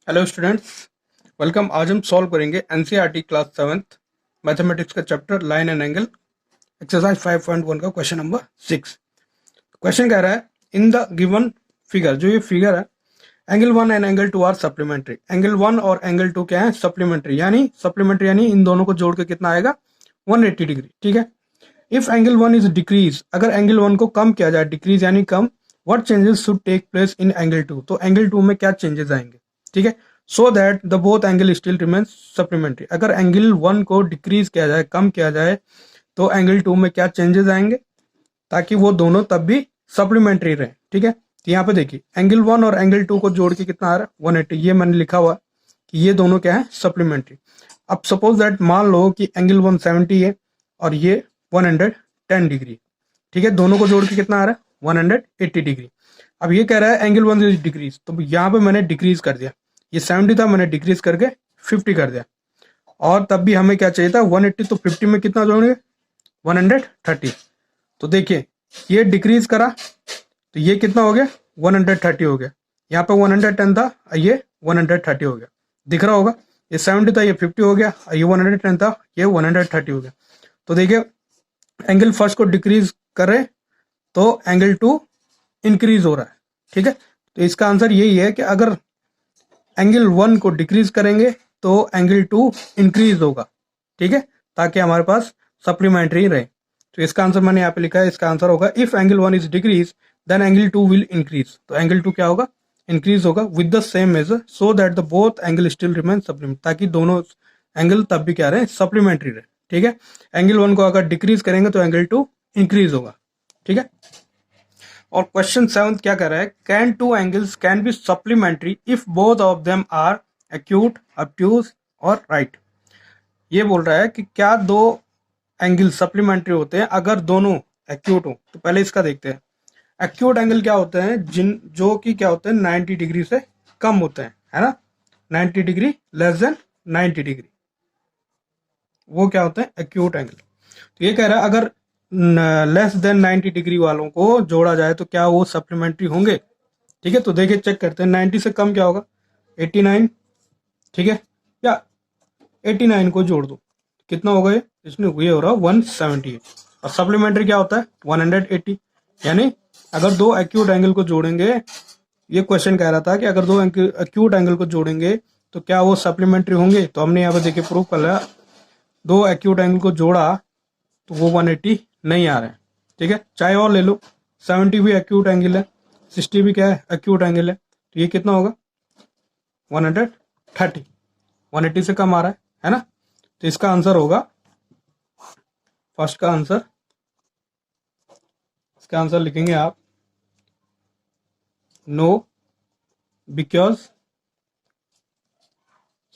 Hello students, welcome. आज हम solve करेंगे एनसीईआरटी क्लास 7th मैथमेटिक्स का chapter line and angle, exercise 5.1 का क्वेश्चन नंबर 6। क्वेश्चन कह रहा है इन द गिवन फिगर, जो ये फिगर है, angle 1 and angle 2 are supplementary. Angle 1 और एंगल 2 क्या है? सप्लीमेंट्री, यानी इन दोनों को जोड़ के कितना आएगा? 180 डिग्री। ठीक है। इफ एंगल 1 इज डिक्रीज, अगर एंगल 1 को कम किया जाए, डिक्रीज यानी कम, what changes should take place in angle 2, तो एंगल 2 में क्या चेंजेस आएंगे? ठीक है। सो that the both angle still remains supplementary. अगर एंगल 1 को डिक्रीज किया जाए, कम किया जाए, तो एंगल 2 में क्या चेंजेस आएंगे, ताकि वो दोनों तब भी सप्लीमेंट्री रहे। ठीक है। तो यहाँ पे देखिए एंगल 1 और एंगल 2 को जोड़ के कितना आ रहा है? 180। ये मैंने लिखा हुआ कि ये दोनों क्या है? सप्लीमेंट्री। अब सपोज दैट मान लो कि एंगल 170 है और ये 110 डिग्री। ठीक है। दोनों को जोड़ के कितना आ रहा है? 180 डिग्री। अब ये कह रहा है एंगल 1 इज डिक्रीज, तो यहाँ पे मैंने डिक्रीज कर दिया। ये 70 था, मैंने डिक्रीज करके 50 कर दिया। और तब भी हमें क्या चाहिए था? 180, तो 50 में कितना जोड़ेंगे? 130। तो देखिए ये डिक्रीज करा तो ये कितना हो गया? 130 हो गया। यहाँ पे 110 था, ये 130 हो गया। दिख रहा होगा, ये 70 था, ये 50 हो गया, ये 110 था, ये 130 हो गया। तो देखिए एंगल फर्स्ट को डिक्रीज कर रहे तो एंगल 2 इंक्रीज हो रहा है। ठीक है। तो इसका आंसर यही है कि अगर एंगल 1 को डिक्रीज करेंगे तो एंगल 2 इंक्रीज होगा। ठीक है, ताकि हमारे पास सप्लीमेंट्री रहे। तो इसका आंसर मैंने यहाँ पे लिखा है, इसका आंसर होगा if angle 1 is decrease then angle 2 will increase. तो एंगल 2 क्या होगा? इंक्रीज होगा with the same measure, so that the both angle still remain supplement, ताकि दोनों एंगल तब भी क्या रहे? सप्लीमेंट्री रहे। ठीक है। एंगल 1 को अगर डिक्रीज करेंगे तो एंगल 2 इंक्रीज होगा। ठीक है। और क्वेश्चन 7 क्या कर रहा है? Can two angles can be supplementary if both of them are acute, obtuse और राइट। ये बोल रहा है कि क्या दो एंगल सप्लीमेंट्री होते हैं अगर दोनों एक्यूट हो। तो पहले इसका देखते हैं। एक्यूट एंगल क्या होते हैं? जो कि क्या होते हैं? 90 डिग्री से कम होते हैं, है ना। 90 डिग्री लेस देन 90 डिग्री, वो क्या होते हैं? Acute angle. तो ये कह रहा है अगर लेस देन 90 डिग्री वालों को जोड़ा जाए तो क्या वो सप्लीमेंट्री होंगे? ठीक है। तो देखिए चेक करते हैं, 90 से कम क्या होगा? 89। ठीक है, या 89 को जोड़ दो, कितना होगा ये? इसमें ये हो रहा है 170। और सप्लीमेंट्री क्या होता है? 180। यानी अगर दो एक्यूट एंगल को जोड़ेंगे, ये क्वेश्चन कह रहा था कि अगर दो एक्यूट एंगल को जोड़ेंगे तो क्या वो सप्लीमेंट्री होंगे। तो हमने यहाँ पे देखिए प्रूव कर लिया, दो एक्यूट एंगल को जोड़ा तो वो 180 नहीं आ रहा है। ठीक है, चाहे और ले लो, 70 भी एक्यूट एंगल है, 60 भी क्या है? एक्यूट एंगल है। तो ये कितना होगा? 130। 180 से कम आ रहा है ना। तो इसका आंसर होगा, फर्स्ट का आंसर, इसका आंसर लिखेंगे आप no, because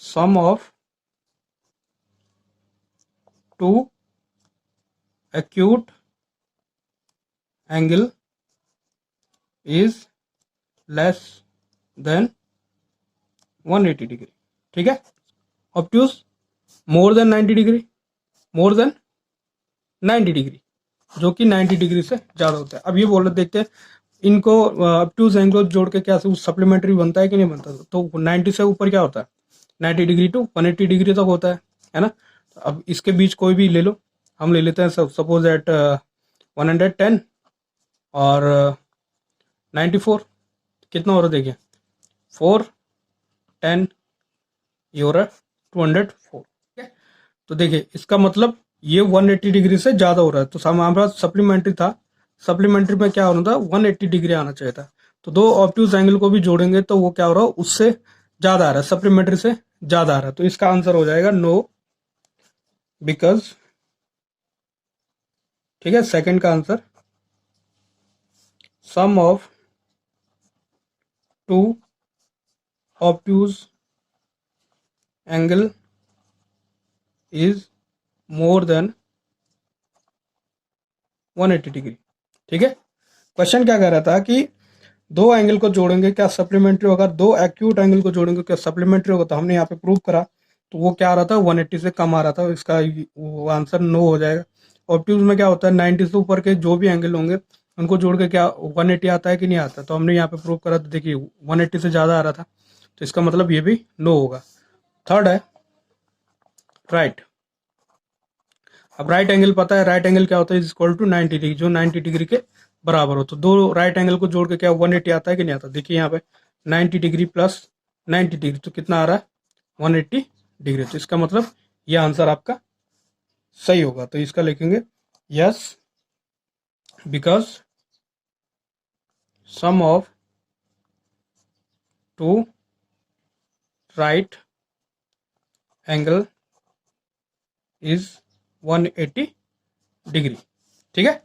sum of two acute angle is less than 180 degree. ठीक है। Obtuse more than 90 degree, more than 90 degree, जो कि 90 डिग्री से ज़्यादा होता है। अब ये बोल रहे, देखते हैं इनको ऑब्ट्यूज एंगल जोड़ के क्या सप्लीमेंट्री बनता है कि नहीं बनता। तो 90 से ऊपर क्या होता है? 90 डिग्री टू 180 डिग्री तक होता है ना। अब इसके बीच कोई भी ले लो, हम ले लेते हैं सपोज एट 110 और 94, कितना हो रहा है? देखिए 4 10, ये हो रहा है 204। ठीक है। तो देखिए इसका मतलब ये 180 डिग्री से ज़्यादा हो रहा है। तो हमारे पास सप्लीमेंट्री था, सप्लीमेंट्री में क्या होना था? 180 डिग्री आना चाहिए था। तो दो ऑब्ट्यूज एंगल को भी जोड़ेंगे तो वो क्या हो रहा है? उससे ज़्यादा आ रहा है, सप्लीमेंट्री से ज़्यादा आ रहा है। तो इसका आंसर हो जाएगा नो, बिकॉज। ठीक है, सेकंड का answer, sum of two obtuse angle is more than 180 degree. ठीक है। क्वेश्चन क्या कह रहा था कि दो एंगल को जोड़ेंगे क्या सप्लीमेंट्री होगा? दो एक्यूट एंगल को जोड़ेंगे क्या सप्लीमेंट्री होगा? तो हमने यहाँ पे प्रूव करा, तो वो क्या आ रहा था? 180 से कम आ रहा था। इसका वो आंसर नो हो जाएगा। ऑब्ट्यूज में क्या होता है? 90 से ऊपर के जो भी एंगल होंगे उनको जोड़ के क्या 180 आता है कि नहीं आता? तो हमने यहाँ पे प्रूव करा, तो देखिए 180 से ज़्यादा आ रहा था, तो इसका मतलब ये भी नो होगा। थर्ड है राइट। अब राइट एंगल पता है, राइट एंगल क्या होता है, इज इक्वल टू 90 डिग्री, जो 90 डिग्री के बराबर हो। तो दो राइट एंगल को जोड़ के क्या 180 आता है कि नहीं आता? देखिए यहाँ पे 90 डिग्री प्लस 90 डिग्री, तो कितना आ रहा है 180 डिग्री। तो इसका मतलब ये आंसर आपका सही होगा। तो इसका लिखेंगे yes, because sum of two right angle is 180 degree. ठीक है।